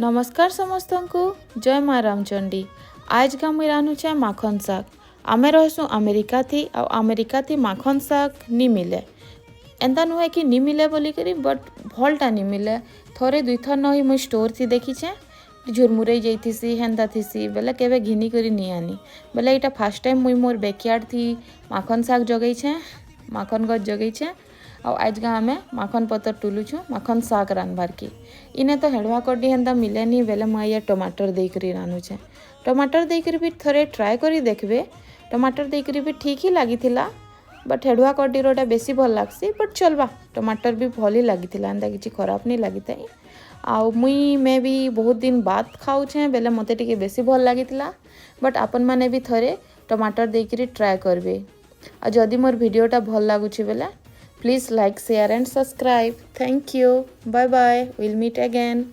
नमस्कार समस्त को जय माँ रामचंडी। आज का मुई रान्धुछे माखन शाक। आमे रहसु अमेरिका थी और अमेरिका थी माखन शाक नी मिले। एंता नुहे कि नी मिले बोली करी बट भलटा नी मिले। थोड़े दुई थर नही मुई स्टोर थी देखीछे झुरमुरे जाइथिसी हेन्ता थिसी बेले केवे घिनी करी नी आनी बेले इटा फास्ट टाइम मुई मोर बैकयार्ड थी माखन शाक जगैछे माखन गछ जगैछे और आज का आमे माखन पतर टुलुछु माखन शाक रांधबार की इने तो हेड़वा कड्डी हेन्ता मिले नी बेले मुई टमाटर देकरी रांधुछे। टमाटर देकरी भी थोड़े ट्राए करी देखबे। टमाटर देकरी भी ठीक ही लागिथिला बट हेड़वा कड्डी रोटा बेसी भल लागसी बट चलबा टमाटर भी भल ही लागिथिला एंता किछि खराब नहीं लागिथाई। आउ मुई मैं भी बहुत दिन बाद खाऊछे बेले मते टिके बेसी भल लागिथिला बट आपन माने भी थोड़े टमाटर देकरी ट्राए करबे। आ जदि मोर वीडियोटा भल लागुछि बेले please like share and subscribe. Thank you. Bye bye. Will meet again.